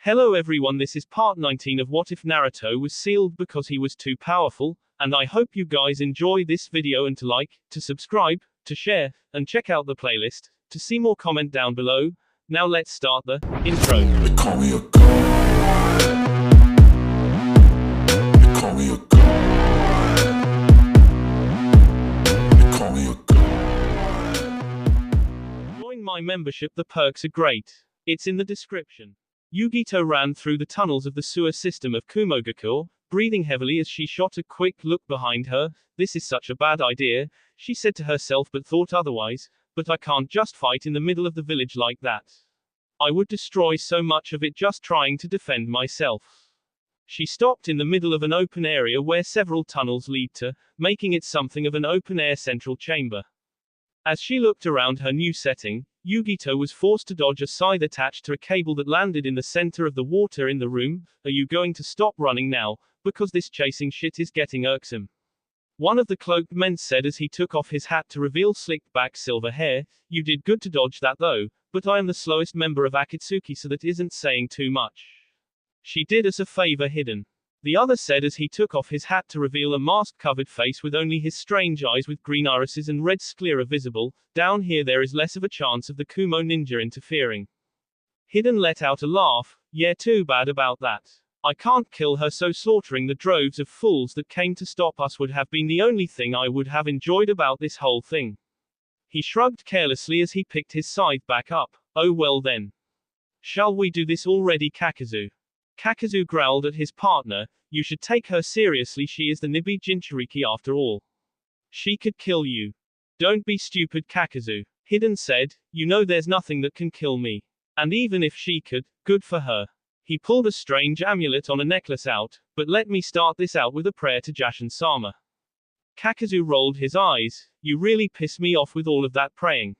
Hello everyone, this is part 19 of What If Naruto was sealed because he was too powerful, and I hope you guys enjoy this video and to like, to subscribe, to share, and check out the playlist, to see more comment down below. Now let's start the intro. They call me a god. They call me a god. They call me a god. Join my membership, the perks are great. It's in the description. Yugito ran through the tunnels of the sewer system of Kumogakure, breathing heavily as she shot a quick look behind her. This is such a bad idea, she said to herself, but thought otherwise. But I can't just fight in the middle of the village like that. I would destroy so much of it just trying to defend myself. She stopped in the middle of an open area where several tunnels lead to, making it something of an open-air central chamber. As she looked around her new setting, Yugito was forced to dodge a scythe attached to a cable that landed in the center of the water in the room. Are you going to stop running now? Because this chasing shit is getting irksome. One of the cloaked men said as he took off his hat to reveal slicked back silver hair. You did good to dodge that though, but I am the slowest member of Akatsuki, so that isn't saying too much. She did us a favor, Hidden. The other said as he took off his hat to reveal a mask-covered face with only his strange eyes with green irises and red sclera visible. Down here there is less of a chance of the Kumo ninja interfering. Hidden let out a laugh. Yeah, too bad about that. I can't kill her, so slaughtering the droves of fools that came to stop us would have been the only thing I would have enjoyed about this whole thing. He shrugged carelessly as he picked his scythe back up. Oh well then. Shall we do this already, Kakazu? Kakazu growled at his partner. You should take her seriously, she is the Nibi Jinchuriki after all. She could kill you. Don't be stupid, Kakazu. Hidden said, you know there's nothing that can kill me. And even if she could, good for her. He pulled a strange amulet on a necklace out, but let me start this out with a prayer to Jashin-sama. Kakazu rolled his eyes. You really piss me off with all of that praying.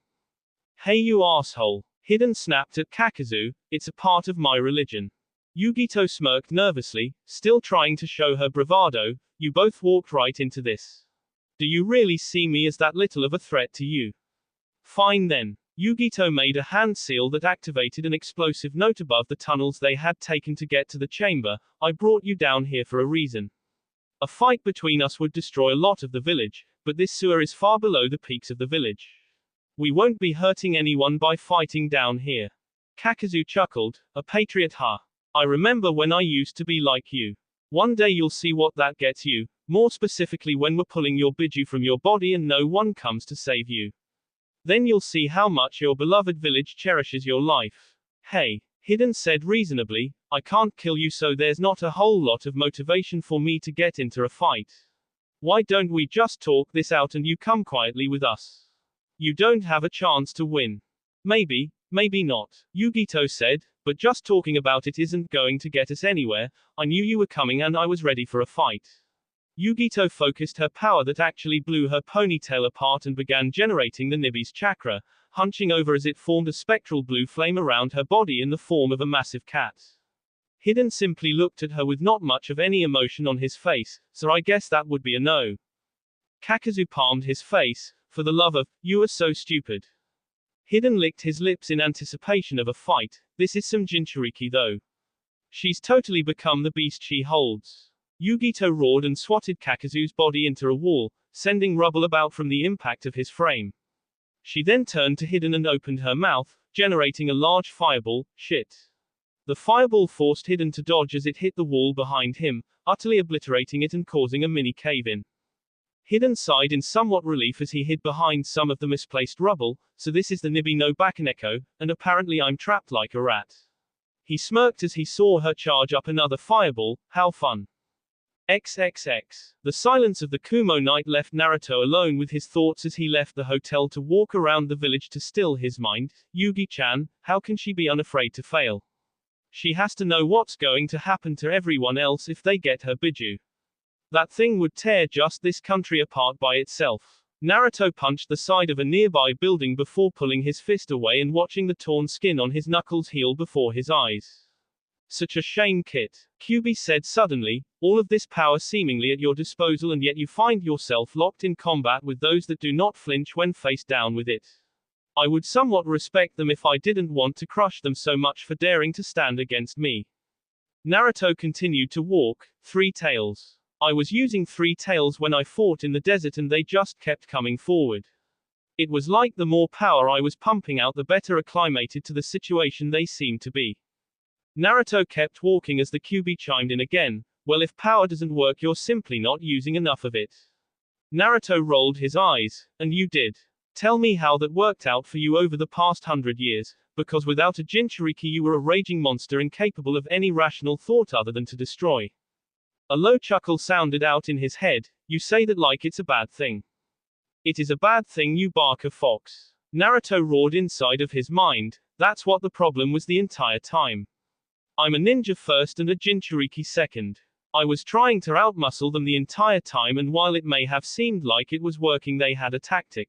Hey you asshole. Hidden snapped at Kakazu, it's a part of my religion. Yugito smirked nervously, still trying to show her bravado. You both walked right into this. Do you really see me as that little of a threat to you? Fine then. Yugito made a hand seal that activated an explosive note above the tunnels they had taken to get to the chamber. I brought you down here for a reason. A fight between us would destroy a lot of the village, but this sewer is far below the peaks of the village. We won't be hurting anyone by fighting down here. Kakazu chuckled, a patriot, huh? I remember when I used to be like you. One day you'll see what that gets you, more specifically when we're pulling your biju from your body and no one comes to save you. Then you'll see how much your beloved village cherishes your life. Hey, Hidden said reasonably, I can't kill you, so there's not a whole lot of motivation for me to get into a fight. Why don't we just talk this out and you come quietly with us? You don't have a chance to win. Maybe, maybe not, Yugito said, but just talking about it isn't going to get us anywhere. I knew you were coming and I was ready for a fight. Yugito focused her power that actually blew her ponytail apart and began generating the Nibi's chakra, hunching over as it formed a spectral blue flame around her body in the form of a massive cat. Hidden simply looked at her with not much of any emotion on his face, so I guess that would be a no. Kakazu palmed his face. For the love of, you are so stupid. Hidden licked his lips in anticipation of a fight. This is some Jinchuriki though. She's totally become the beast she holds. Yugito roared and swatted Kakazu's body into a wall, sending rubble about from the impact of his frame. She then turned to Hidden and opened her mouth, generating a large fireball. Shit. The fireball forced Hidden to dodge as it hit the wall behind him, utterly obliterating it and causing a mini cave-in. Hidden sighed in somewhat relief as he hid behind some of the misplaced rubble. So this is the Nibi no Bakaneko, and apparently I'm trapped like a rat. He smirked as he saw her charge up another fireball. How fun. XXX. The silence of the Kumo night left Naruto alone with his thoughts as he left the hotel to walk around the village to still his mind. Yugi-chan, how can she be unafraid to fail? She has to know what's going to happen to everyone else if they get her biju. That thing would tear just this country apart by itself. Naruto punched the side of a nearby building before pulling his fist away and watching the torn skin on his knuckles heal before his eyes. Such a shame, Kit. Kyuubi said suddenly, all of this power seemingly at your disposal and yet you find yourself locked in combat with those that do not flinch when faced down with it. I would somewhat respect them if I didn't want to crush them so much for daring to stand against me. Naruto continued to walk. 3 tails. I was using 3 tails when I fought in the desert and they just kept coming forward. It was like the more power I was pumping out, the better acclimated to the situation they seemed to be. Naruto kept walking as the QB chimed in again. Well, if power doesn't work, you're simply not using enough of it. Naruto rolled his eyes. And you did. Tell me how that worked out for you over the past 100 years, because without a Jinchuriki you were a raging monster incapable of any rational thought other than to destroy. A low chuckle sounded out in his head. You say that like it's a bad thing. It is a bad thing, you barker fox. Naruto roared inside of his mind. That's what the problem was the entire time. I'm a ninja first and a Jinchuriki second. I was trying to outmuscle them the entire time, and while it may have seemed like it was working, they had a tactic.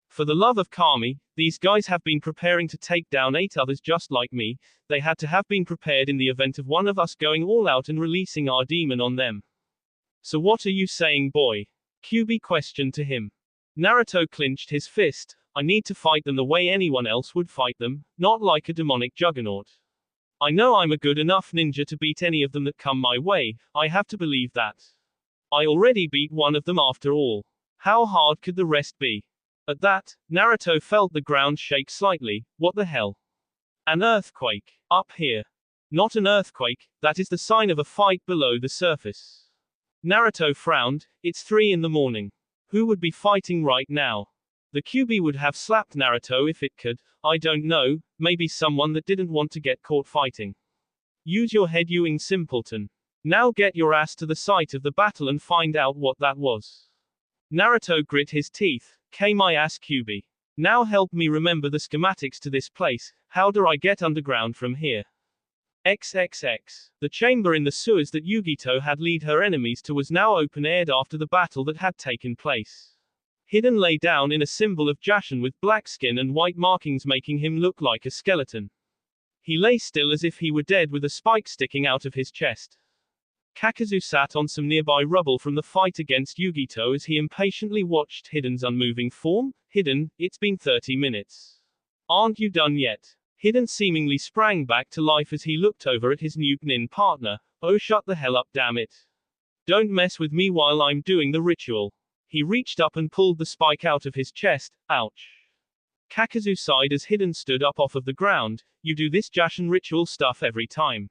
For the love of Kami, these guys have been preparing to take down 8 others just like me. They had to have been prepared in the event of one of us going all out and releasing our demon on them. So what are you saying, boy? QB questioned to him. Naruto clenched his fist. I need to fight them the way anyone else would fight them, not like a demonic juggernaut. I know I'm a good enough ninja to beat any of them that come my way. I have to believe that. I already beat one of them after all. How hard could the rest be? At that, Naruto felt the ground shake slightly. What the hell? An earthquake. Up here. Not an earthquake, that is the sign of a fight below the surface. Naruto frowned. It's 3 in the morning. Who would be fighting right now? The QB would have slapped Naruto if it could. I don't know, maybe someone that didn't want to get caught fighting. Use your head, you simpleton. Now get your ass to the site of the battle and find out what that was. Naruto grit his teeth. K my ass QB. Now help me remember the schematics to this place. How do I get underground from here? XXX. The chamber in the sewers that Yugito had led her enemies to was now open-aired after the battle that had taken place. Hidden lay down in a symbol of Jashin with black skin and white markings making him look like a skeleton. He lay still as if he were dead with a spike sticking out of his chest. Kakazu sat on some nearby rubble from the fight against Yugito as he impatiently watched Hidden's unmoving form. Hidden, it's been 30 minutes. Aren't you done yet? Hidden seemingly sprang back to life as he looked over at his new nin partner. Oh, shut the hell up, damn it. Don't mess with me while I'm doing the ritual. He reached up and pulled the spike out of his chest. Ouch. Kakazu sighed as Hidden stood up off of the ground. You do this Jashin ritual stuff every time.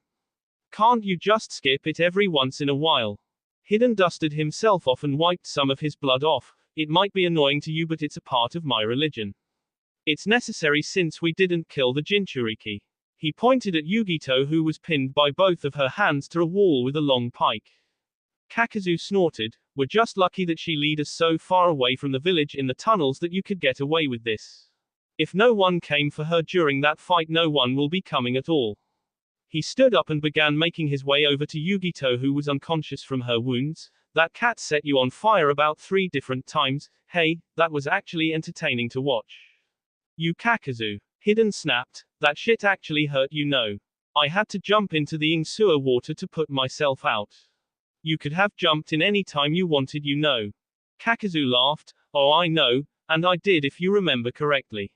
Can't you just skip it every once in a while? Hidden dusted himself off and wiped some of his blood off. It might be annoying to you, but it's a part of my religion. It's necessary since we didn't kill the Jinchuriki. He pointed at Yugito, who was pinned by both of her hands to a wall with a long pike. Kakazu snorted. We're just lucky that she led us so far away from the village in the tunnels that you could get away with this. If no one came for her during that fight, no one will be coming at all. He stood up and began making his way over to Yugito, who was unconscious from her wounds. That cat set you on fire about 3 different times. Hey, that was actually entertaining to watch. You Kakazu. Hidden snapped. That shit actually hurt, you know. I had to jump into the sewer water to put myself out. You could have jumped in any time you wanted, you know. Kakazu laughed. Oh, I know, and I did if you remember correctly.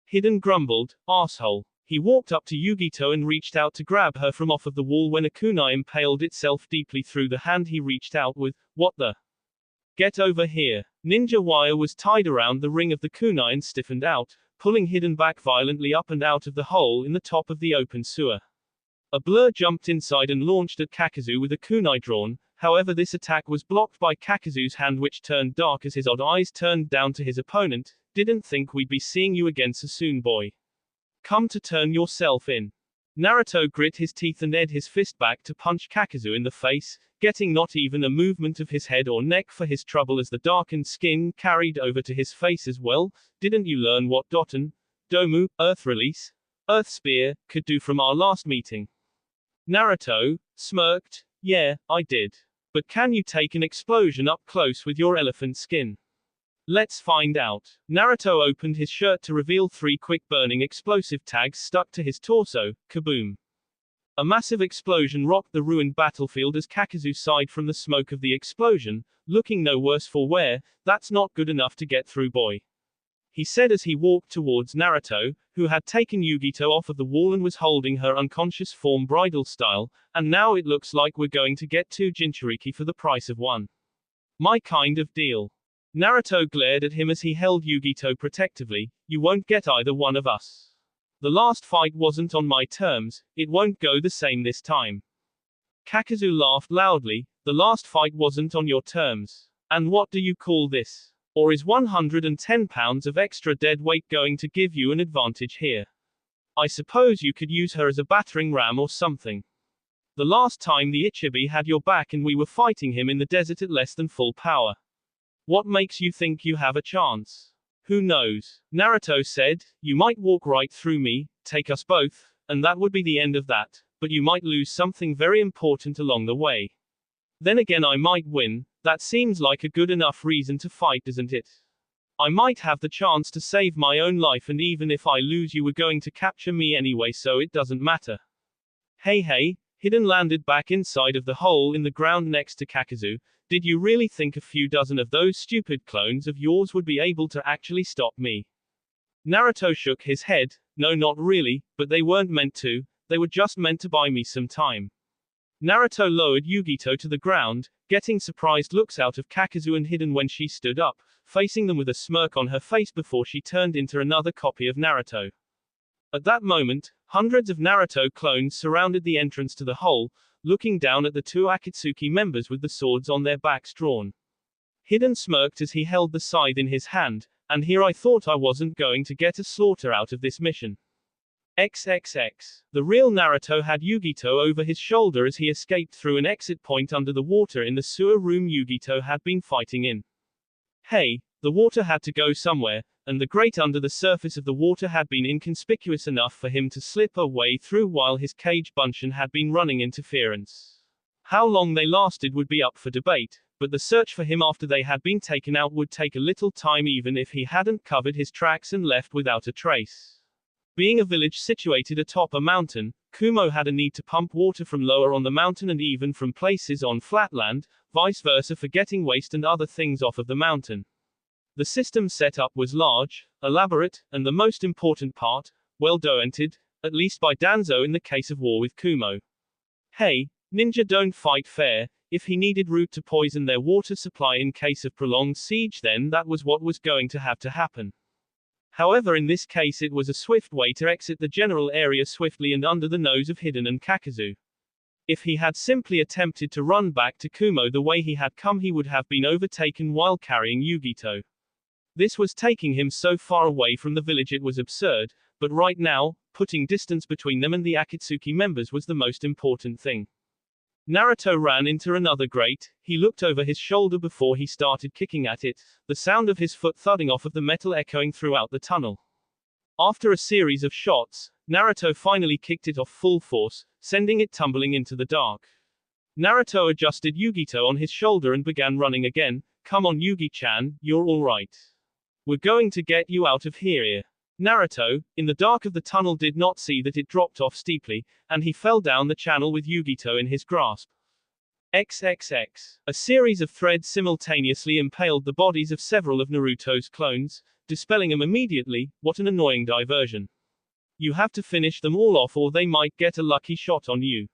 Hidden grumbled. Asshole. He walked up to Yugito and reached out to grab her from off of the wall when a kunai impaled itself deeply through the hand he reached out with. What the? Get over here. Ninja wire was tied around the ring of the kunai and stiffened out, pulling Hidden back violently up and out of the hole in the top of the open sewer. A blur jumped inside and launched at Kakazu with a kunai drawn. However, this attack was blocked by Kakazu's hand, which turned dark as his odd eyes turned down to his opponent. Didn't think we'd be seeing you again so soon, boy. Come to turn yourself in. Naruto grit his teeth and edged his fist back to punch Kakazu in the face, getting not even a movement of his head or neck for his trouble as the darkened skin carried over to his face as well. Didn't you learn what Doten, Domu, Earth Release, Earth Spear, could do from our last meeting? Naruto smirked. Yeah, I did. But can you take an explosion up close with your elephant skin? Let's find out. Naruto opened his shirt to reveal 3 quick burning explosive tags stuck to his torso. Kaboom. A massive explosion rocked the ruined battlefield as Kakazu sighed from the smoke of the explosion, looking no worse for wear. That's not good enough to get through, boy. he said as he walked towards Naruto, who had taken Yugito off of the wall and was holding her unconscious form bridal style, and now it looks like we're going to get 2 Jinchuriki for the price of 1. My kind of deal. Naruto glared at him as he held Yugito protectively. You won't get either one of us. The last fight wasn't on my terms, it won't go the same this time. Kakazu laughed loudly. The last fight wasn't on your terms. And what do you call this? Or is 110 pounds of extra dead weight going to give you an advantage here? I suppose you could use her as a battering ram or something. The last time the Ichibi had your back and we were fighting him in the desert at less than full power. What makes you think you have a chance? Who knows? Naruto said, you might walk right through me, take us both, and that would be the end of that, but you might lose something very important along the way. Then again I might win. That seems like a good enough reason to fight, doesn't it? I might have the chance to save my own life, and even if I lose you were going to capture me anyway, so it doesn't matter. Hey, Hidden landed back inside of the hole in the ground next to Kakazu. Did you really think a few dozen of those stupid clones of yours would be able to actually stop me? Naruto shook his head. No, not really, but they weren't meant to, they were just meant to buy me some time. Naruto lowered Yugito to the ground, getting surprised looks out of Kakazu and Hidden when she stood up, facing them with a smirk on her face before she turned into another copy of Naruto. At that moment, hundreds of Naruto clones surrounded the entrance to the hole, looking down at the 2 Akatsuki members with the swords on their backs drawn. Hidden smirked as he held the scythe in his hand, and here I thought I wasn't going to get a slaughter out of this mission. XXX. The real Naruto had Yugito over his shoulder as he escaped through an exit point under the water in the sewer room Yugito had been fighting in. Hey, the water had to go somewhere, and the grate under the surface of the water had been inconspicuous enough for him to slip away through while his cage Bunshin had been running interference. How long they lasted would be up for debate, but the search for him after they had been taken out would take a little time even if he hadn't covered his tracks and left without a trace. Being a village situated atop a mountain, Kumo had a need to pump water from lower on the mountain and even from places on flatland, vice versa for getting waste and other things off of the mountain. The system setup was large, elaborate, and the most important part, well documented, at least by Danzo in the case of war with Kumo. Hey, ninja don't fight fair. If he needed root to poison their water supply in case of prolonged siege, then that was what was going to have to happen. However, in this case it was a swift way to exit the general area swiftly and under the nose of Hidden and Kakazu. If he had simply attempted to run back to Kumo the way he had come, he would have been overtaken while carrying Yugito. This was taking him so far away from the village it was absurd, but right now, putting distance between them and the Akatsuki members was the most important thing. Naruto ran into another grate. He looked over his shoulder before he started kicking at it, the sound of his foot thudding off of the metal echoing throughout the tunnel. After a series of shots, Naruto finally kicked it off full force, sending it tumbling into the dark. Naruto adjusted Yugito on his shoulder and began running again. Come on Yugi-chan, you're alright. We're going to get you out of here. Naruto, in the dark of the tunnel, did not see that it dropped off steeply, and he fell down the channel with Yugito in his grasp. XXX. A series of threads simultaneously impaled the bodies of several of Naruto's clones, dispelling them immediately. What an annoying diversion. You have to finish them all off or they might get a lucky shot on you.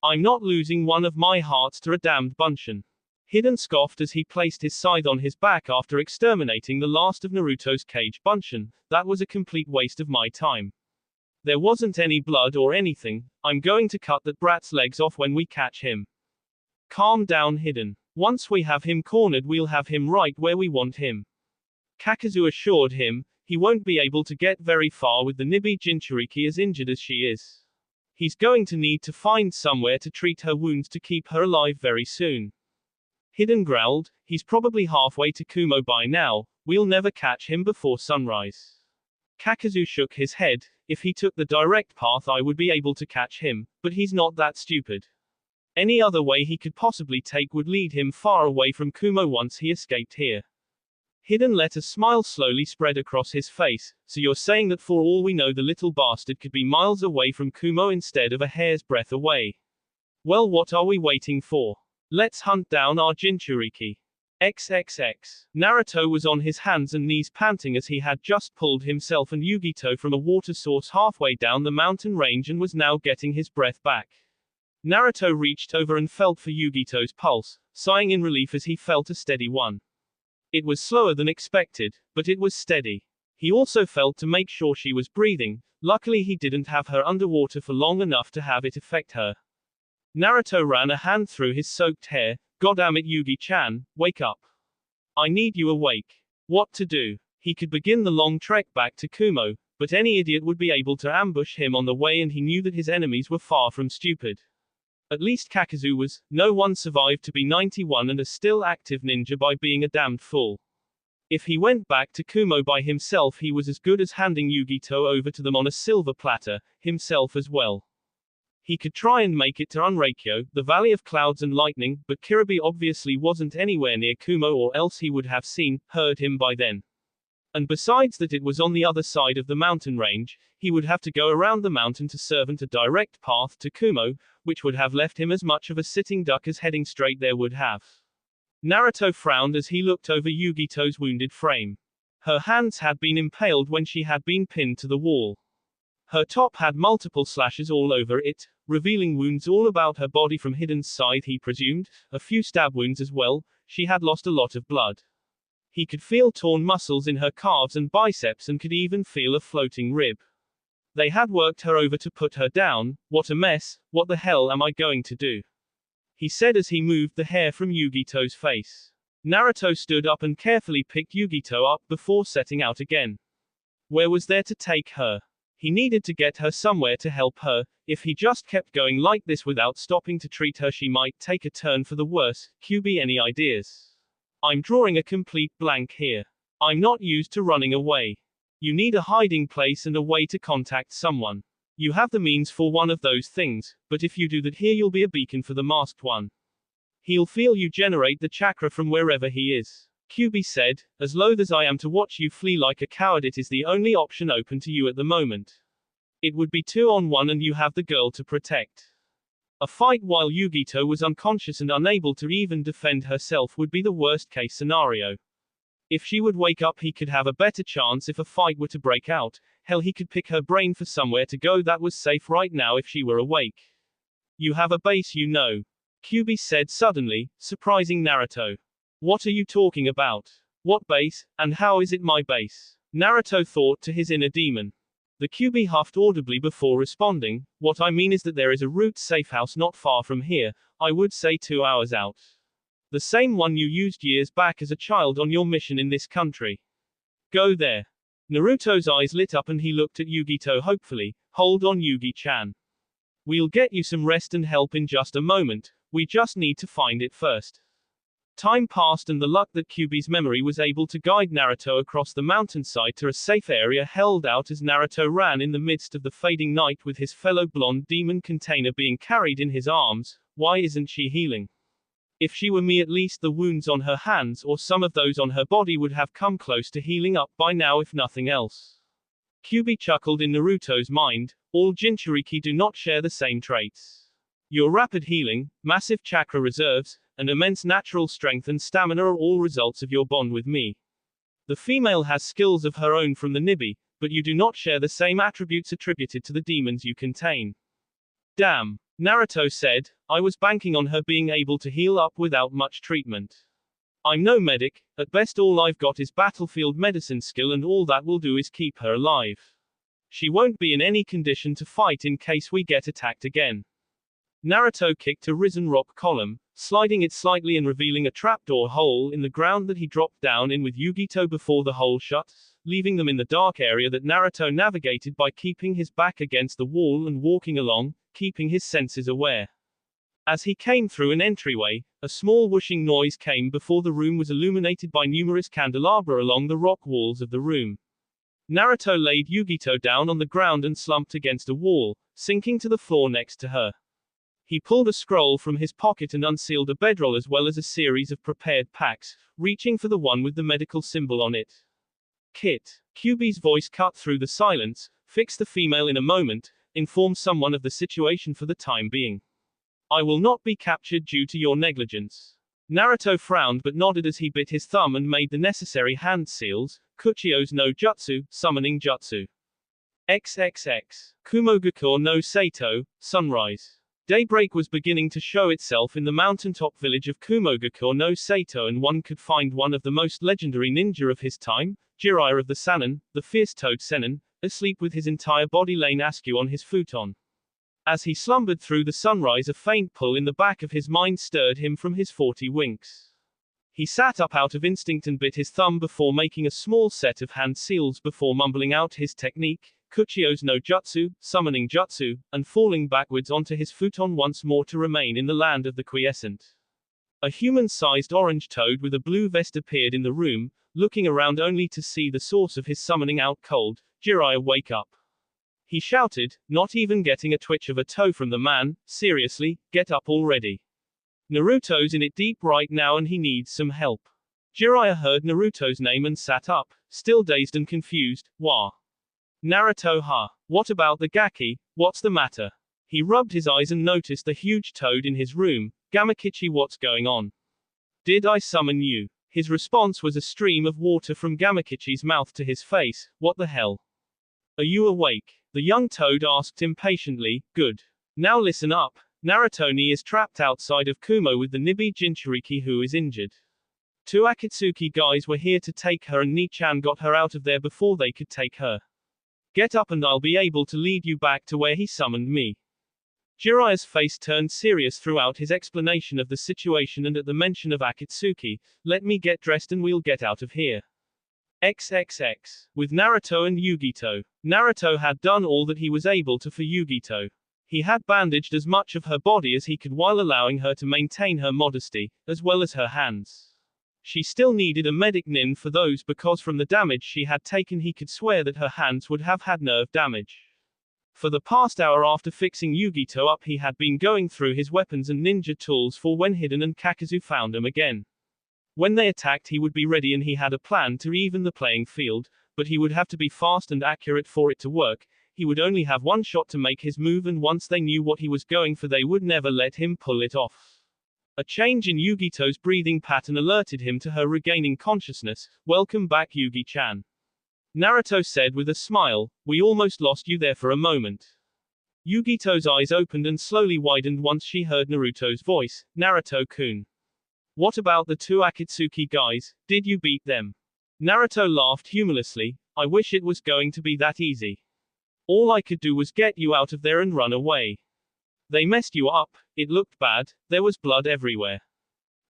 I'm not losing one of my hearts to a damned Bunshin. Hidden scoffed as he placed his scythe on his back after exterminating the last of Naruto's cage Bunshin. That was a complete waste of my time. There wasn't any blood or anything. I'm going to cut that brat's legs off when we catch him. Calm down, Hidden. Once we have him cornered, we'll have him right where we want him. Kakazu assured him. He won't be able to get very far with the Nibi Jinchuriki as injured as she is. He's going to need to find somewhere to treat her wounds to keep her alive very soon. Hidden growled, he's probably halfway to Kumo by now, we'll never catch him before sunrise. Kakazu shook his head. If he took the direct path I would be able to catch him, but he's not that stupid. Any other way he could possibly take would lead him far away from Kumo once he escaped here. Hidden let a smile slowly spread across his face. So you're saying that for all we know the little bastard could be miles away from Kumo instead of a hair's breadth away. Well, what are we waiting for? Let's hunt down our Jinchuriki. XXX. Naruto was on his hands and knees panting as he had just pulled himself and Yugito from a water source halfway down the mountain range and was now getting his breath back. Naruto reached over and felt for Yugito's pulse, sighing in relief as he felt a steady one. It was slower than expected, but it was steady. He also felt to make sure she was breathing. Luckily he didn't have her underwater for long enough to have it affect her. Naruto ran a hand through his soaked hair. Goddamn it, Yugi-chan, wake up. I need you awake. What to do? He could begin the long trek back to Kumo, but any idiot would be able to ambush him on the way and he knew that his enemies were far from stupid. At least Kakazu was. No one survived to be 91 and a still active ninja by being a damned fool. If he went back to Kumo by himself he was as good as handing Yugito over to them on a silver platter, himself as well. He could try and make it to Unraikyo, the Valley of Clouds and Lightning, but Kiribi obviously wasn't anywhere near Kumo or else he would have seen, heard him by then. And besides that it was on the other side of the mountain range, he would have to go around the mountain to servant a direct path to Kumo, which would have left him as much of a sitting duck as heading straight there would have. Naruto frowned as he looked over Yugito's wounded frame. Her hands had been impaled when she had been pinned to the wall. Her top had multiple slashes all over it, revealing wounds all about her body from Hidden's side he presumed, a few stab wounds as well. She had lost a lot of blood. He could feel torn muscles in her calves and biceps and could even feel a floating rib. They had worked her over to put her down. What a mess, what the hell am I going to do? He said as he moved the hair from Yugito's face. Naruto stood up and carefully picked Yugito up before setting out again. Where was there to take her? He needed to get her somewhere to help her. If he just kept going like this without stopping to treat her she might take a turn for the worse. QB, any ideas? I'm drawing a complete blank here. I'm not used to running away. You need a hiding place and a way to contact someone. You have the means for one of those things, but if you do that here you'll be a beacon for the masked one. He'll feel you generate the chakra from wherever he is. QB said, as loath as I am to watch you flee like a coward, it is the only option open to you at the moment. It would be 2-on-1 and you have the girl to protect. A fight while Yugito was unconscious and unable to even defend herself would be the worst case scenario. If she would wake up he could have a better chance if a fight were to break out. Hell, he could pick her brain for somewhere to go that was safe right now if she were awake. You have a base, you know. QB said suddenly, surprising Naruto. What are you talking about? What base, and how is it my base? Naruto thought to his inner demon. The QB huffed audibly before responding. What I mean is that there is a root safe house not far from here, I would say 2 hours out. The same one you used years back as a child on your mission in this country. Go there. Naruto's eyes lit up and he looked at Yugito hopefully. Hold on, Yugi-chan. We'll get you some rest and help in just a moment, we just need to find it first. Time passed and the luck that QB's memory was able to guide Naruto across the mountainside to a safe area held out as Naruto ran in the midst of the fading night with his fellow blonde demon container being carried in his arms. Why isn't she healing? If she were me, at least the wounds on her hands or some of those on her body would have come close to healing up by now if nothing else. QB chuckled in Naruto's mind. All Jinchuriki do not share the same traits. Your rapid healing, massive chakra reserves, and immense natural strength and stamina are all results of your bond with me. The female has skills of her own from the Nibi, but you do not share the same attributes attributed to the demons you contain. Damn. Naruto said, I was banking on her being able to heal up without much treatment. I'm no medic, at best all I've got is battlefield medicine skill and all that will do is keep her alive. She won't be in any condition to fight in case we get attacked again. Naruto kicked a risen rock column, sliding it slightly and revealing a trapdoor hole in the ground that he dropped down in with Yugito before the hole shut, leaving them in the dark area that Naruto navigated by keeping his back against the wall and walking along, keeping his senses aware. As he came through an entryway, a small whooshing noise came before the room was illuminated by numerous candelabra along the rock walls of the room. Naruto laid Yugito down on the ground and slumped against a wall, sinking to the floor next to her. He pulled a scroll from his pocket and unsealed a bedroll as well as a series of prepared packs, reaching for the one with the medical symbol on it. Kit. QB's voice cut through the silence. Fix the female in a moment. Inform someone of the situation for the time being. I will not be captured due to your negligence. Naruto frowned but nodded as he bit his thumb and made the necessary hand seals. Kuchio's no jutsu, summoning jutsu. XXX. Kumogakur no Sato, sunrise. Daybreak was beginning to show itself in the mountaintop village of Kumogakur no Sato, and one could find one of the most legendary ninja of his time, Jiraiya of the Sannin, the fierce toad Sennin, asleep with his entire body laying askew on his futon. As he slumbered through the sunrise, a faint pull in the back of his mind stirred him from his 40 winks. He sat up out of instinct and bit his thumb before making a small set of hand seals before mumbling out his technique, Kuchio's no jutsu, summoning jutsu, and falling backwards onto his futon once more to remain in the land of the quiescent. A human-sized orange toad with a blue vest appeared in the room, looking around only to see the source of his summoning out cold. Jiraiya, wake up. He shouted, not even getting a twitch of a toe from the man. Seriously, get up already. Naruto's in it deep right now and he needs some help. Jiraiya heard Naruto's name and sat up, still dazed and confused. Wah. Naruto, ha. What about the gaki? What's the matter? He rubbed his eyes and noticed the huge toad in his room. Gamakichi, what's going on? Did I summon you? His response was a stream of water from Gamakichi's mouth to his face. What the hell? Are you awake? The young toad asked impatiently. Good. Now listen up. Naruto-ni is trapped outside of Kumo with the Nibi Jinchuriki, who is injured. 2 Akatsuki guys were here to take her and Nichan got her out of there before they could take her. Get up and I'll be able to lead you back to where he summoned me. Jiraiya's face turned serious throughout his explanation of the situation, and at the mention of Akatsuki, let me get dressed and we'll get out of here. XXX. With Naruto and Yugito. Naruto had done all that he was able to for Yugito. He had bandaged as much of her body as he could while allowing her to maintain her modesty, as well as her hands. She still needed a medic nin for those because from the damage she had taken he could swear that her hands would have had nerve damage. For the past hour after fixing Yugito up he had been going through his weapons and ninja tools for when hidden and Kakazu found them again. When they attacked he would be ready, and he had a plan to even the playing field, but he would have to be fast and accurate for it to work. He would only have one shot to make his move, and once they knew what he was going for they would never let him pull it off. A change in Yugito's breathing pattern alerted him to her regaining consciousness. Welcome back, Yugi-chan. Naruto said with a smile. We almost lost you there for a moment. Yugito's eyes opened and slowly widened once she heard Naruto's voice. Naruto-kun. What about the 2 Akatsuki guys? Did you beat them? Naruto laughed humorlessly. I wish it was going to be that easy. All I could do was get you out of there and run away. They messed you up. It looked bad. There was blood everywhere.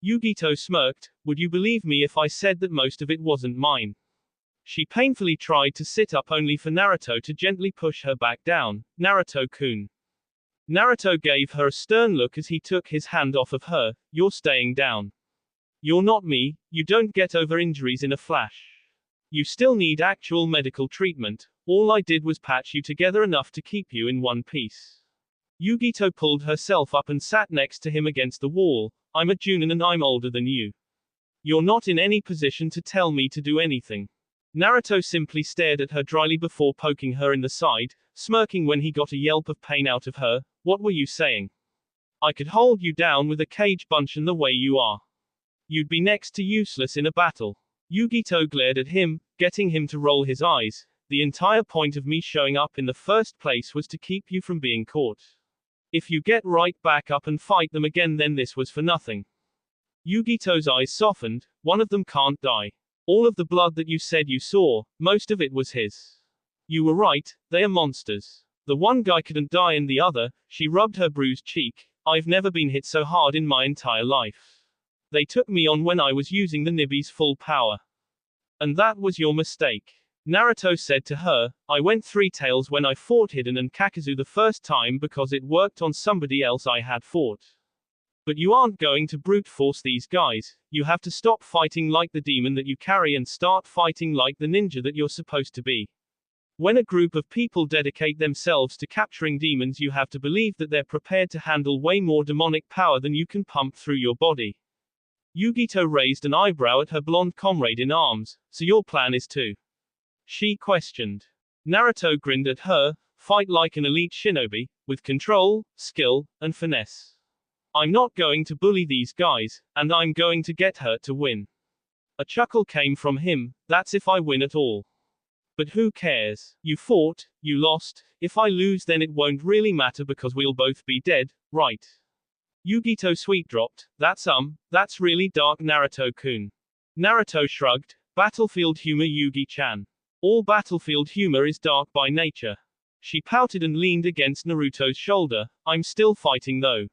Yugito smirked. Would you believe me if I said that most of it wasn't mine? She painfully tried to sit up only for Naruto to gently push her back down. Naruto-kun. Naruto gave her a stern look as he took his hand off of her. You're staying down. You're not me. You don't get over injuries in a flash. You still need actual medical treatment. All I did was patch you together enough to keep you in one piece. Yugito pulled herself up and sat next to him against the wall. I'm a Junin and I'm older than you. You're not in any position to tell me to do anything. Naruto simply stared at her dryly before poking her in the side, smirking when he got a yelp of pain out of her. What were you saying? I could hold you down with a cage bunshin the way you are. You'd be next to useless in a battle. Yugito glared at him, getting him to roll his eyes. The entire point of me showing up in the first place was to keep you from being caught. If you get right back up and fight them again, then this was for nothing. Yugito's eyes softened. One of them can't die. All of the blood that you said you saw, most of it was his. You were right, they are monsters. The one guy couldn't die and the other, she rubbed her bruised cheek. I've never been hit so hard in my entire life. They took me on when I was using the Nibi's full power. And that was your mistake. Naruto said to her, I went 3 tails when I fought Hidden and Kakazu the first time because it worked on somebody else I had fought. But you aren't going to brute force these guys. You have to stop fighting like the demon that you carry and start fighting like the ninja that you're supposed to be. When a group of people dedicate themselves to capturing demons, you have to believe that they're prepared to handle way more demonic power than you can pump through your body. Yugito raised an eyebrow at her blonde comrade in arms. So your plan is to? She questioned. Naruto grinned at her. Fight like an elite shinobi, with control, skill, and finesse. I'm not going to bully these guys, and I'm going to get her to win. A chuckle came from him, that's if I win at all. But who cares? You fought, you lost, if I lose then it won't really matter because we'll both be dead, right? Yugito sweet dropped, that's really dark Naruto-kun. Naruto shrugged, battlefield humor Yugi-chan. All battlefield humor is dark by nature. She pouted and leaned against Naruto's shoulder, I'm still fighting though.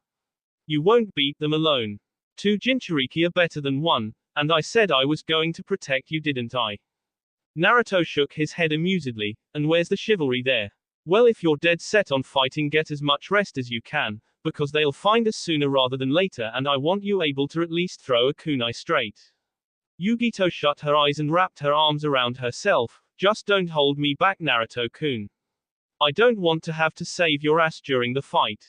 You won't beat them alone. 2 Jinchuriki are better than 1, and I said I was going to protect you didn't I? Naruto shook his head amusedly, and where's the chivalry there? Well if you're dead set on fighting get as much rest as you can, because they'll find us sooner rather than later and I want you able to at least throw a kunai straight. Yugito shut her eyes and wrapped her arms around herself, just don't hold me back Naruto-kun. I don't want to have to save your ass during the fight.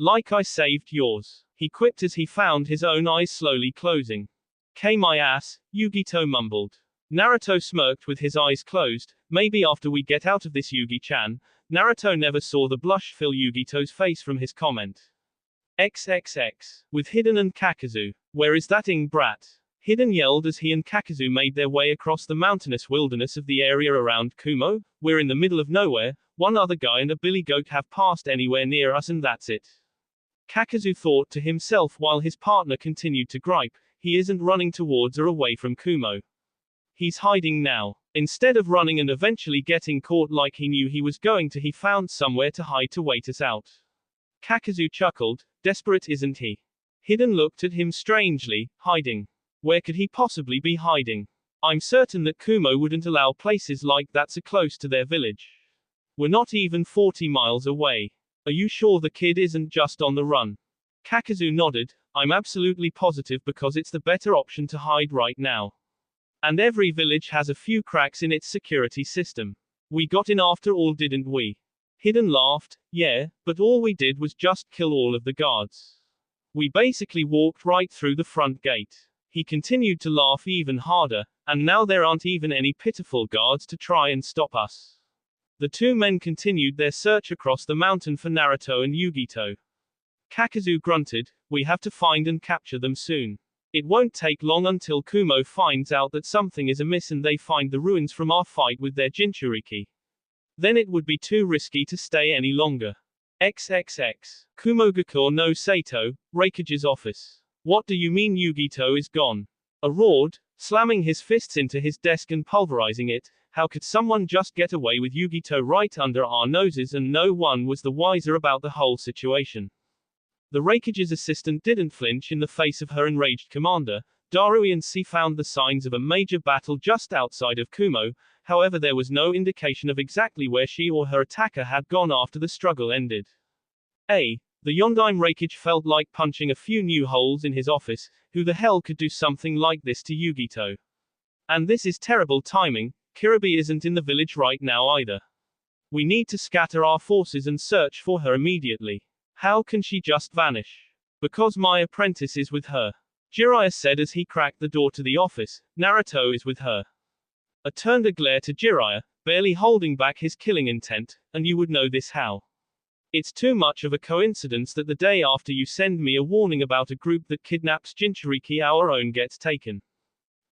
Like I saved yours. He quipped as he found his own eyes slowly closing. K my ass, Yugito mumbled. Naruto smirked with his eyes closed, maybe after we get out of this Yugi-chan. Naruto never saw the blush fill Yugito's face from his comment. XXX. With Hiden and Kakazu. Where is that ing brat? Hiden yelled as he and Kakazu made their way across the mountainous wilderness of the area around Kumo. We're in the middle of nowhere, one other guy and a billy goat have passed anywhere near us and that's it. Kakazu thought to himself while his partner continued to gripe, he isn't running towards or away from Kumo. He's hiding now. Instead of running and eventually getting caught like he knew he was going to, he found somewhere to hide to wait us out. Kakazu chuckled, desperate isn't he? Hiden looked at him strangely, hiding. Where could he possibly be hiding? I'm certain that Kumo wouldn't allow places like that so close to their village. We're not even 40 miles away. Are you sure the kid isn't just on the run? Kakazu nodded, I'm absolutely positive because it's the better option to hide right now. And every village has a few cracks in its security system. We got in after all didn't we? Hiden laughed, yeah, but all we did was just kill all of the guards. We basically walked right through the front gate. He continued to laugh even harder, and now there aren't even any pitiful guards to try and stop us. The 2 men continued their search across the mountain for Naruto and Yugito. Kakazu grunted, we have to find and capture them soon. It won't take long until Kumo finds out that something is amiss and they find the ruins from our fight with their Jinchuriki. Then it would be too risky to stay any longer. XXX. Kumogakur no Sato, Raikage's office. What do you mean Yugito is gone? A roared, slamming his fists into his desk and pulverizing it, how could someone just get away with Yugito right under our noses and no one was the wiser about the whole situation. The Raikage's assistant didn't flinch in the face of her enraged commander. Darui and C found the signs of a major battle just outside of Kumo, however there was no indication of exactly where she or her attacker had gone after the struggle ended. The Yondaime Raikage felt like punching a few new holes in his office, who the hell could do something like this to Yugito? And this is terrible timing, Kiribi isn't in the village right now either. We need to scatter our forces and search for her immediately. How can she just vanish? Because my apprentice is with her. Jiraiya said as he cracked the door to the office, Naruto is with her. I turned a glare to Jiraiya, barely holding back his killing intent, and you would know this how. It's too much of a coincidence that the day after you send me a warning about a group that kidnaps Jinchuriki our own gets taken.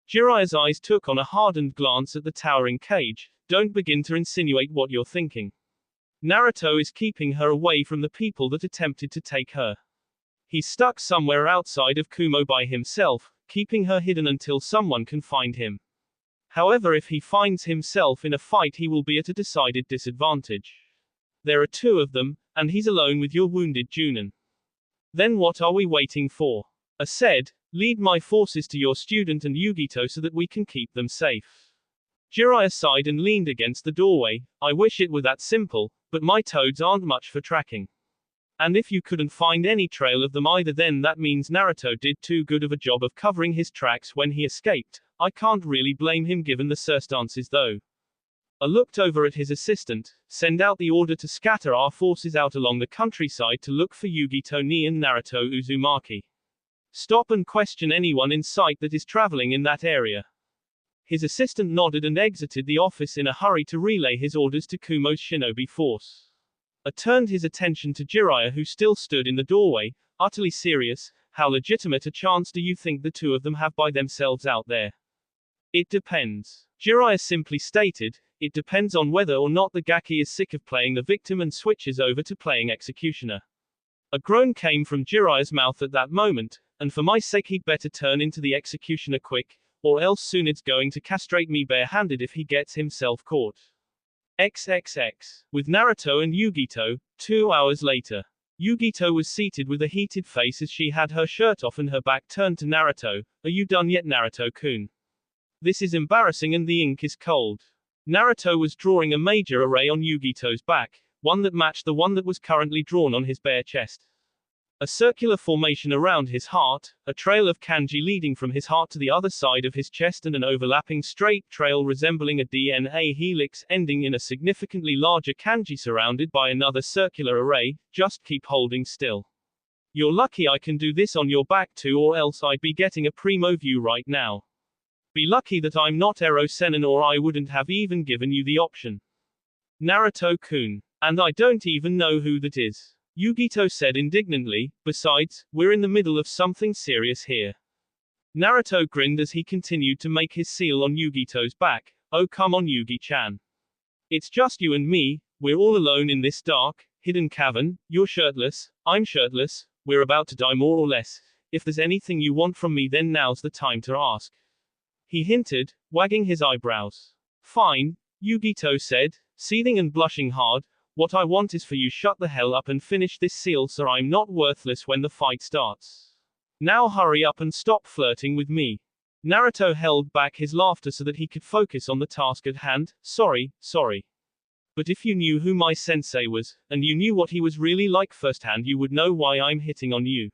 Jiraiya's eyes took on a hardened glance at the towering cage, don't begin to insinuate what you're thinking. Naruto is keeping her away from the people that attempted to take her. He's stuck somewhere outside of Kumo by himself, keeping her hidden until someone can find him. However, if he finds himself in a fight he will be at a decided disadvantage. There are 2 of them, and he's alone with your wounded Junin. Then what are we waiting for? I said, lead my forces to your student and Yugito so that we can keep them safe. Jiraiya sighed and leaned against the doorway, I wish it were that simple, but my toads aren't much for tracking. And if you couldn't find any trail of them either then that means Naruto did too good of a job of covering his tracks when he escaped. I can't really blame him given the circumstances though. I looked over at his assistant, send out the order to scatter our forces out along the countryside to look for Yugito Ni and Naruto Uzumaki. Stop and question anyone in sight that is traveling in that area. His assistant nodded and exited the office in a hurry to relay his orders to Kumo's shinobi force. I turned his attention to Jiraiya who still stood in the doorway, Utterly serious, how legitimate a chance do you think the two of them have by themselves out there? It depends. Jiraiya simply stated, it depends on whether or not the Gaki is sick of playing the victim and switches over to playing executioner. A groan came from Jiraiya's mouth at that moment, and for my sake he'd better turn into the executioner quick, or else soon it's going to castrate me barehanded if he gets himself caught. XXX. With Naruto and Yugito, 2 hours later. Yugito was seated with a heated face as she had her shirt off and her back turned to Naruto. Are you done yet, Naruto-kun? This is embarrassing and the ink is cold. Naruto was drawing a major array on Yugito's back, one that matched the one that was currently drawn on his bare chest. A circular formation around his heart, a trail of kanji leading from his heart to the other side of his chest and an overlapping straight trail resembling a DNA helix ending in a significantly larger kanji surrounded by another circular array. Just keep holding still. You're lucky I can do this on your back too, or else I'd be getting a primo view right now. Be lucky that I'm not Ero Sennin or I wouldn't have even given you the option. Naruto-kun. And I don't even know who that is. Yugito said indignantly, besides, we're in the middle of something serious here. Naruto grinned as he continued to make his seal on Yugito's back. Oh come on Yugi-chan. It's just you and me, we're all alone in this dark, hidden cavern, you're shirtless, I'm shirtless, we're about to die more or less. If there's anything you want from me then now's the time to ask. He hinted, wagging his eyebrows. Fine, Yugito said, seething and blushing hard. What I want is for you shut the hell up and finish this seal so I'm not worthless when the fight starts. Now hurry up and stop flirting with me. Naruto held back his laughter so that he could focus on the task at hand. Sorry. But if you knew who my sensei was, and you knew what he was really like firsthand, you would know why I'm hitting on you.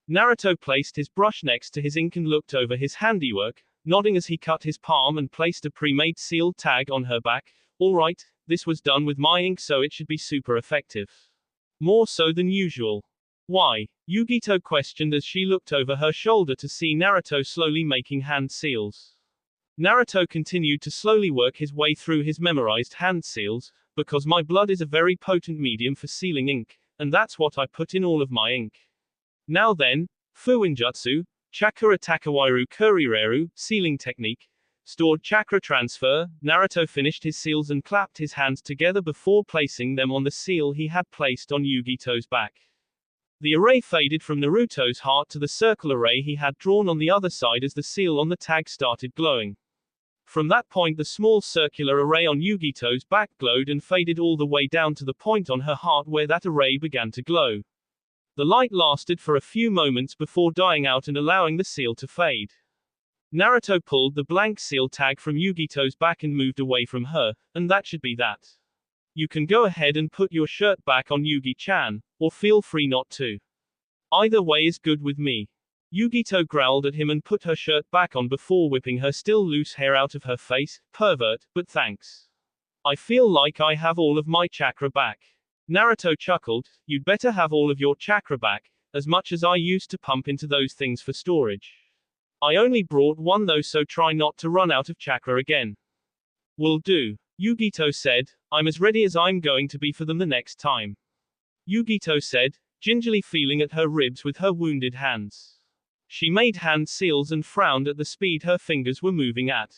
Naruto placed his brush next to his ink and looked over his handiwork, nodding as he cut his palm and placed a pre-made seal tag on her back. Alright, this was done with my ink so it should be super effective. More so than usual. Why? Yugito questioned as she looked over her shoulder to see Naruto slowly making hand seals. Naruto continued to slowly work his way through his memorized hand seals, because my blood is a very potent medium for sealing ink, and that's what I put in all of my ink. Now then, Fuinjutsu, Chakra Takawairu Kurireru, sealing technique, stored chakra transfer. Naruto finished his seals and clapped his hands together before placing them on the seal he had placed on Yugito's back. The array faded from Naruto's heart to the circle array he had drawn on the other side as the seal on the tag started glowing. From that point the small circular array on Yugito's back glowed and faded all the way down to the point on her heart where that array began to glow. The light lasted for a few moments before dying out and allowing the seal to fade. Naruto pulled the blank seal tag from Yugito's back and moved away from her, and that should be that. You can go ahead and put your shirt back on Yugi-chan, or feel free not to. Either way is good with me. Yugito growled at him and put her shirt back on before whipping her still loose hair out of her face. Pervert, but thanks. I feel like I have all of my chakra back. Naruto chuckled, you'd better have all of your chakra back, as much as I used to pump into those things for storage. I only brought one though, so try not to run out of chakra again. Will do. Yugito said, I'm as ready as I'm going to be for them the next time. Yugito said, gingerly feeling at her ribs with her wounded hands. She made hand seals and frowned at the speed her fingers were moving at.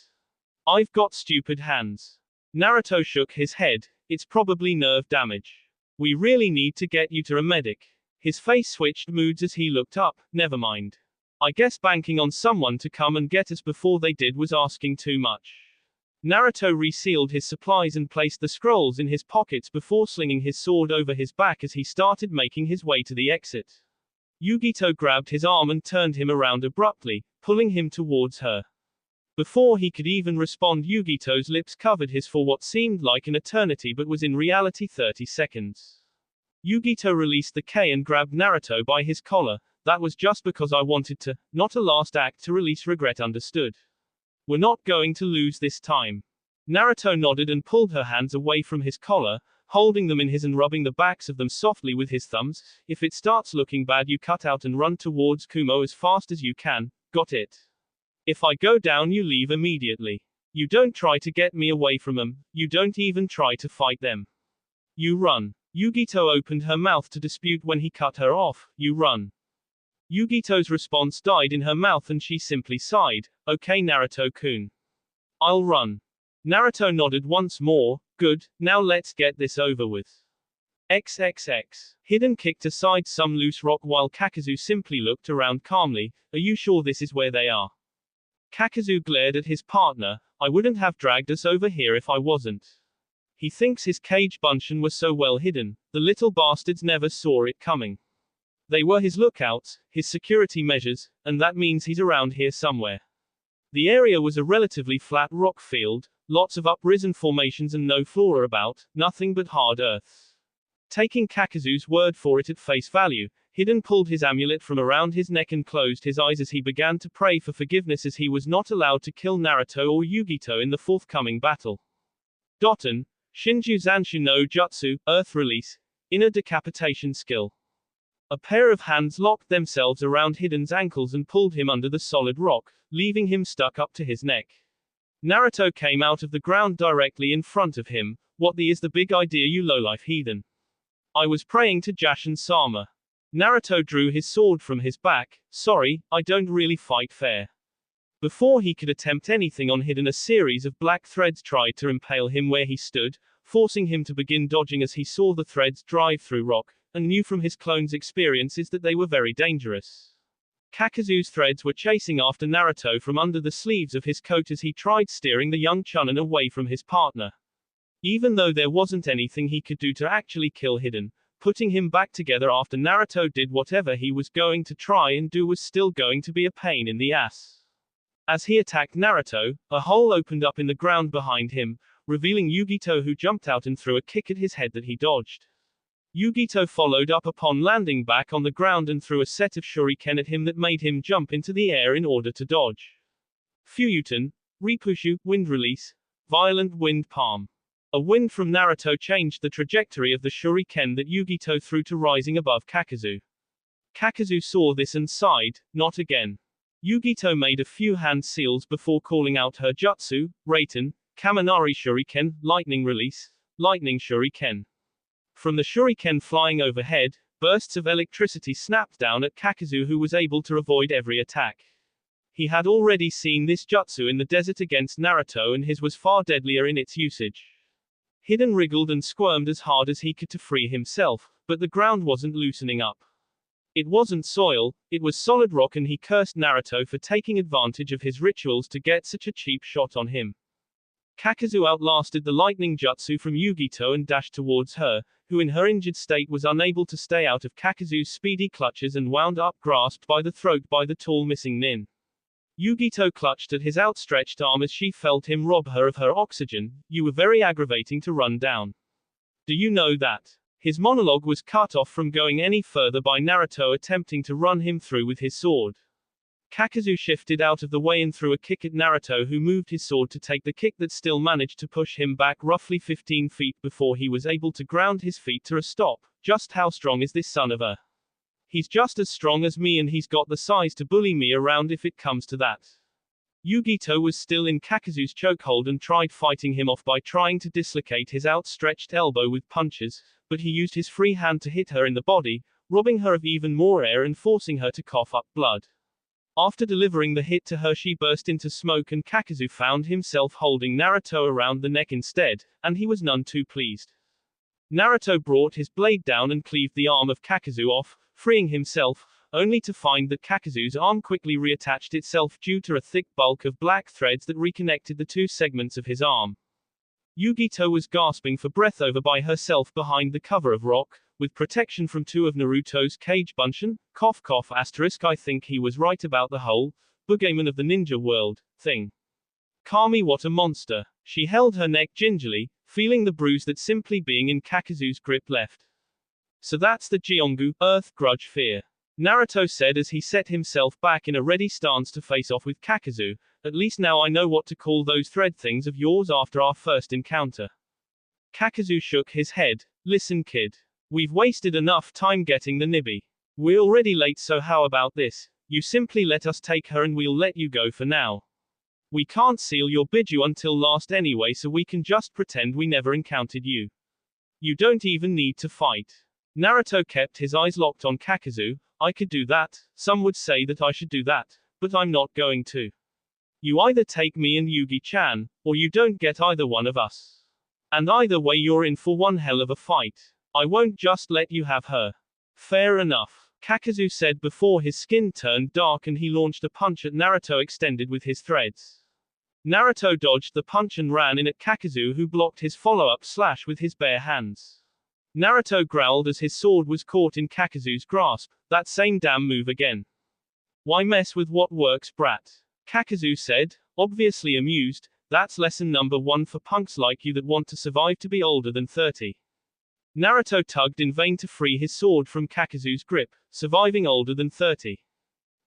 I've got stupid hands. Naruto shook his head, it's probably nerve damage. We really need to get you to a medic. His face switched moods as he looked up. Never mind. I guess banking on someone to come and get us before they did was asking too much. Naruto resealed his supplies and placed the scrolls in his pockets before slinging his sword over his back as he started making his way to the exit. Yugito grabbed his arm and turned him around abruptly, pulling him towards her. Before he could even respond, Yugito's lips covered his for what seemed like an eternity but was in reality 30 seconds. Yugito released the K and grabbed Naruto by his collar. That was just because I wanted to, not a last act to release regret, understood? We're not going to lose this time. Naruto nodded and pulled her hands away from his collar, holding them in his and rubbing the backs of them softly with his thumbs. If it starts looking bad, you cut out and run towards Kumo as fast as you can, got it? If I go down, you leave immediately. You don't try to get me away from them, you don't even try to fight them. You run. Yugito opened her mouth to dispute when he cut her off. You run. Yugito's response died in her mouth and she simply sighed. Okay Naruto-kun. I'll run. Naruto nodded once more. Good, now let's get this over with. XXX. Hiden kicked aside some loose rock while Kakazu simply looked around calmly. Are you sure this is where they are? Kakazu glared at his partner. I wouldn't have dragged us over here if I wasn't. He thinks his cage bunchen was so well hidden. The little bastards never saw it coming. They were his lookouts, his security measures, and that means he's around here somewhere. The area was a relatively flat rock field, lots of uprisen formations and no flora about, nothing but hard earth. Taking Kakazu's word for it at face value, Hiden pulled his amulet from around his neck and closed his eyes as he began to pray for forgiveness as he was not allowed to kill Naruto or Yugito in the forthcoming battle. Doton, Shinju Zanshu no Jutsu, Earth Release, Inner Decapitation Skill. A pair of hands locked themselves around Hiden's ankles and pulled him under the solid rock, leaving him stuck up to his neck. Naruto came out of the ground directly in front of him. What is the big idea, you lowlife heathen? I was praying to Jashin-sama. Naruto drew his sword from his back. Sorry, I don't really fight fair. Before he could attempt anything on Hiden, a series of black threads tried to impale him where he stood, forcing him to begin dodging as he saw the threads drive through rock, and knew from his clone's experiences that they were very dangerous. Kakazu's threads were chasing after Naruto from under the sleeves of his coat as he tried steering the young Chunin away from his partner. Even though there wasn't anything he could do to actually kill Hiden, putting him back together after Naruto did whatever he was going to try and do was still going to be a pain in the ass. As he attacked Naruto, a hole opened up in the ground behind him, revealing Yugito, who jumped out and threw a kick at his head that he dodged. Yugito followed up upon landing back on the ground and threw a set of shuriken at him that made him jump into the air in order to dodge. Fuyuten, Ripushu, Wind Release, Violent Wind Palm. A wind from Naruto changed the trajectory of the shuriken that Yugito threw to rising above Kakazu. Kakazu saw this and sighed, not again. Yugito made a few hand seals before calling out her jutsu, Raiten, Kaminari Shuriken, Lightning Release, Lightning Shuriken. From the shuriken flying overhead, bursts of electricity snapped down at Kakazu, who was able to avoid every attack. He had already seen this jutsu in the desert against Naruto and his was far deadlier in its usage. Hiden wriggled and squirmed as hard as he could to free himself, but the ground wasn't loosening up. It wasn't soil, it was solid rock, and he cursed Naruto for taking advantage of his rituals to get such a cheap shot on him. Kakazu outlasted the lightning jutsu from Yugito and dashed towards her, who in her injured state was unable to stay out of Kakazu's speedy clutches and wound up grasped by the throat by the tall missing nin. Yugito clutched at his outstretched arm as she felt him rob her of her oxygen. You were very aggravating to run down. Do you know that? His monologue was cut off from going any further by Naruto attempting to run him through with his sword. Kakazu shifted out of the way and threw a kick at Naruto, who moved his sword to take the kick that still managed to push him back roughly 15 feet before he was able to ground his feet to a stop. Just how strong is this son of a? He's just as strong as me, and he's got the size to bully me around if it comes to that. Yugito was still in Kakazu's chokehold and tried fighting him off by trying to dislocate his outstretched elbow with punches, but he used his free hand to hit her in the body, robbing her of even more air and forcing her to cough up blood. After delivering the hit to her, she burst into smoke and Kakazu found himself holding Naruto around the neck instead, and he was none too pleased. Naruto brought his blade down and cleaved the arm of Kakazu off, freeing himself, only to find that Kakazu's arm quickly reattached itself due to a thick bulk of black threads that reconnected the two segments of his arm. Yugito was gasping for breath over by herself behind the cover of rock, with protection from two of Naruto's cage bunchen. Cough cough asterisk, I think he was right about the whole boogeyman of the ninja world thing. Kami, what a monster. She held her neck gingerly, feeling the bruise that simply being in Kakazu's grip left. So that's the Gyeongu, Earth Grudge Fear. Naruto said as he set himself back in a ready stance to face off with Kakazu. At least now I know what to call those thread things of yours after our first encounter. Kakazu shook his head. Listen kid. We've wasted enough time getting the nibby. We're already late, so how about this? You simply let us take her and we'll let you go for now. We can't seal your biju until last anyway, so we can just pretend we never encountered you. You don't even need to fight. Naruto kept his eyes locked on Kakazu, I could do that, some would say that I should do that, but I'm not going to. You either take me and Yugi-chan, or you don't get either one of us. And either way you're in for one hell of a fight. I won't just let you have her. Fair enough, Kakazu said before his skin turned dark and he launched a punch at Naruto extended with his threads. Naruto dodged the punch and ran in at Kakazu, who blocked his follow-up slash with his bare hands. Naruto growled as his sword was caught in Kakazu's grasp. That same damn move again. Why mess with what works, brat? Kakazu said, obviously amused. That's lesson number 1 for punks like you that want to survive to be older than 30. Naruto tugged in vain to free his sword from Kakazu's grip, surviving older than 30.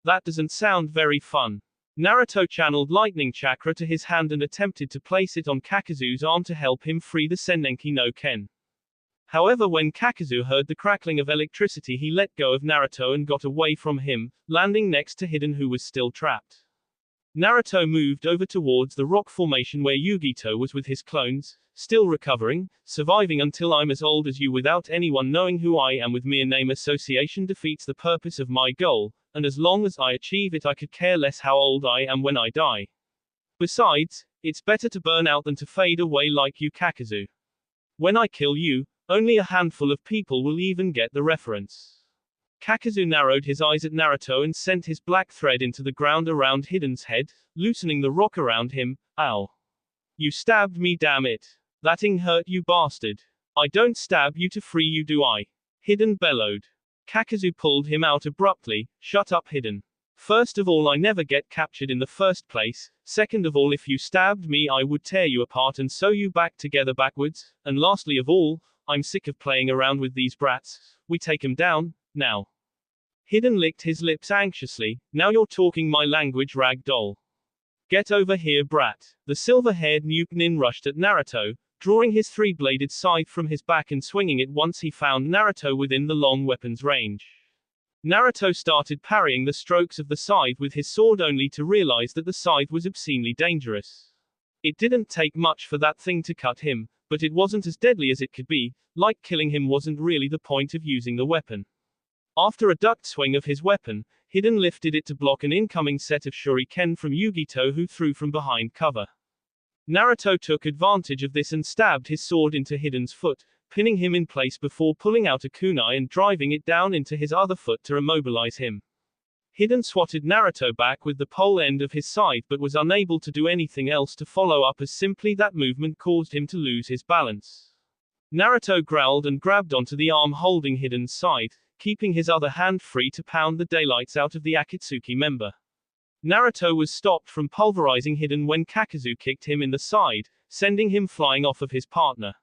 That doesn't sound very fun. Naruto channeled lightning chakra to his hand and attempted to place it on Kakazu's arm to help him free the Sennenki no Ken. However, when Kakazu heard the crackling of electricity, he let go of Naruto and got away from him, landing next to Hiden, who was still trapped. Naruto moved over towards the rock formation where Yugito was with his clones, still recovering. Surviving until I'm as old as you without anyone knowing who I am with mere name association defeats the purpose of my goal, and as long as I achieve it I could care less how old I am when I die. Besides, it's better to burn out than to fade away like you, Kakazu. When I kill you, only a handful of people will even get the reference. Kakazu narrowed his eyes at Naruto and sent his black thread into the ground around Hiden's head, loosening the rock around him. Ow. You stabbed me, damn it. That thing hurt, you bastard. I don't stab you to free you, do I? Hiden bellowed. Kakazu pulled him out abruptly. Shut up, Hiden. First of all, I never get captured in the first place. Second of all, if you stabbed me I would tear you apart and sew you back together backwards. And lastly of all, I'm sick of playing around with these brats. We take 'em down, now. Hiden licked his lips anxiously. Now you're talking my language, rag doll. Get over here, brat. The silver-haired Nuke-Nin rushed at Naruto, drawing his three-bladed scythe from his back and swinging it once he found Naruto within the long weapon's range. Naruto started parrying the strokes of the scythe with his sword only to realize that the scythe was obscenely dangerous. It didn't take much for that thing to cut him, but it wasn't as deadly as it could be. Like killing him wasn't really the point of using the weapon. After a ducked swing of his weapon, Hiden lifted it to block an incoming set of shuriken from Yugito, who threw from behind cover. Naruto took advantage of this and stabbed his sword into Hiden's foot, pinning him in place before pulling out a kunai and driving it down into his other foot to immobilize him. Hiden swatted Naruto back with the pole end of his scythe but was unable to do anything else to follow up, as simply that movement caused him to lose his balance. Naruto growled and grabbed onto the arm holding Hiden's scythe, keeping his other hand free to pound the daylights out of the Akatsuki member. Naruto was stopped from pulverizing Hiden when Kakazu kicked him in the side, sending him flying off of his partner.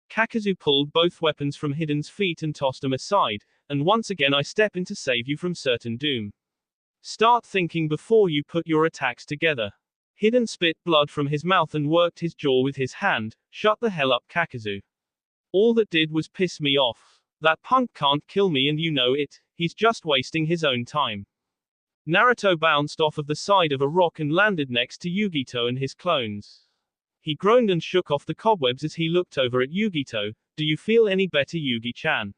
Kakazu pulled both weapons from Hiden's feet and tossed them aside, and once again I step in to save you from certain doom. Start thinking before you put your attacks together. Hiden spit blood from his mouth and worked his jaw with his hand. Shut the hell up, Kakazu. All that did was piss me off. That punk can't kill me and you know it. He's just wasting his own time. Naruto bounced off of the side of a rock and landed next to Yugito and his clones. He groaned and shook off the cobwebs as he looked over at Yugito. Do you feel any better, Yugi-chan?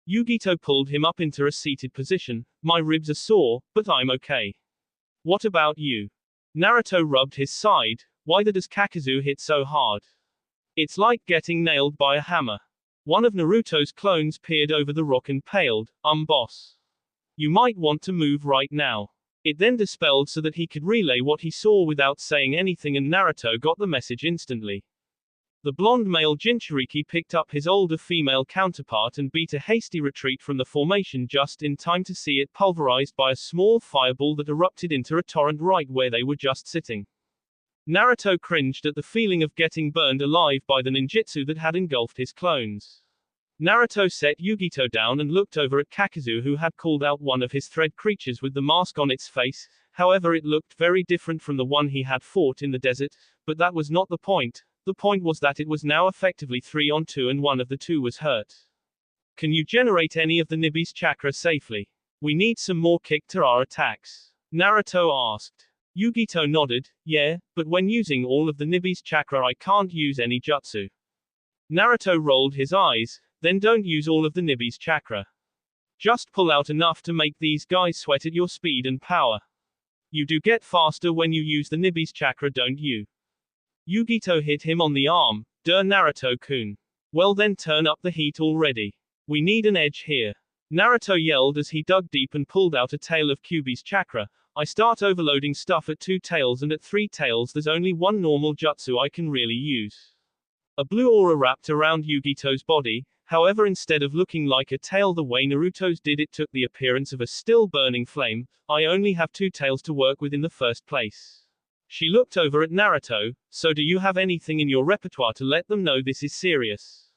Yugito pulled him up into a seated position. My ribs are sore, but I'm okay. What about you? Naruto rubbed his side. Why does Kakazu hit so hard? It's like getting nailed by a hammer. One of Naruto's clones peered over the rock and paled. Boss. You might want to move right now. It then dispelled so that he could relay what he saw without saying anything, and Naruto got the message instantly. The blonde male Jinchuriki picked up his older female counterpart and beat a hasty retreat from the formation just in time to see it pulverized by a small fireball that erupted into a torrent right where they were just sitting. Naruto cringed at the feeling of getting burned alive by the ninjutsu that had engulfed his clones. Naruto set Yugito down and looked over at Kakazu, who had called out one of his thread creatures with the mask on its face. However, it looked very different from the one he had fought in the desert, but that was not the point. The point was that it was now effectively 3-on-2 and one of the two was hurt. Can you generate any of the Nibi's chakra safely? We need some more kick to our attacks. Naruto asked. Yugito nodded. Yeah, but when using all of the Nibi's chakra I can't use any jutsu. Naruto rolled his eyes. Then don't use all of the Nibi's chakra. Just pull out enough to make these guys sweat at your speed and power. You do get faster when you use the Nibi's chakra, don't you? Yugito hit him on the arm. Naruto-kun. Well then, turn up the heat already. We need an edge here. Naruto yelled as he dug deep and pulled out a tail of Kyuubi's chakra. I start overloading stuff at 2 tails, and at 3 tails there's only one normal jutsu I can really use. A blue aura wrapped around Yugito's body. However, instead of looking like a tail the way Naruto's did, it took the appearance of a still burning flame. I only have 2 tails to work with in the first place. She looked over at Naruto. So do you have anything in your repertoire to let them know this is serious?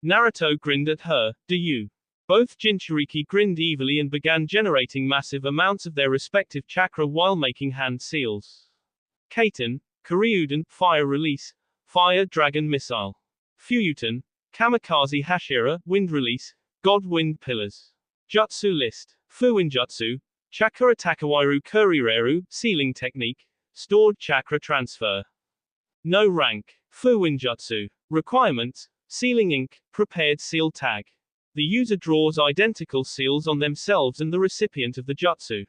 Naruto grinned at her. Do you? Both Jinchuriki grinned evilly and began generating massive amounts of their respective chakra while making hand seals. Kaiten, Koryuden, Fire Release, Fire Dragon Missile. Fuyuten, Kamikaze Hashira, Wind Release, God Wind Pillars. Jutsu List. Fuinjutsu, Chakra Takawairu Kurireru, Sealing Technique, Stored Chakra Transfer. No rank. Fuinjutsu. Requirements: Sealing ink, prepared seal tag. The user draws identical seals on themselves and the recipient of the jutsu.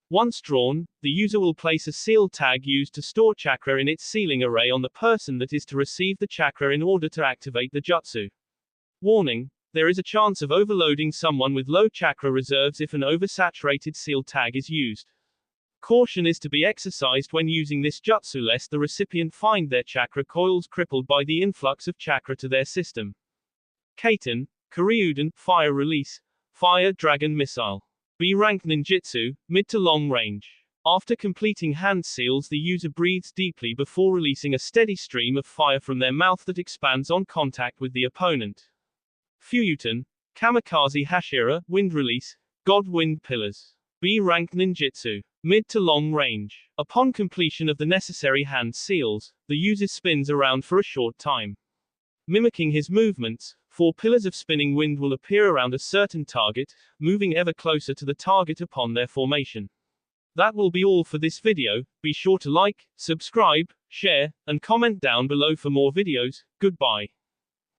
Once drawn, the user will place a seal tag used to store chakra in its sealing array on the person that is to receive the chakra in order to activate the jutsu. Warning: there is a chance of overloading someone with low chakra reserves if an oversaturated seal tag is used. Caution is to be exercised when using this jutsu lest the recipient find their chakra coils crippled by the influx of chakra to their system. Kaiten, Koryuden, Fire Release, Fire Dragon Missile. B-rank ninjutsu, mid to long range. After completing hand seals, the user breathes deeply before releasing a steady stream of fire from their mouth that expands on contact with the opponent. Fuyuten, Kamikaze Hashira, Wind Release, God Wind Pillars. B-rank ninjutsu, mid to long range. Upon completion of the necessary hand seals, the user spins around for a short time. Mimicking his movements, 4 pillars of spinning wind will appear around a certain target, moving ever closer to the target upon their formation. That will be all for this video. Be sure to like, subscribe, share, and comment down below for more videos. Goodbye.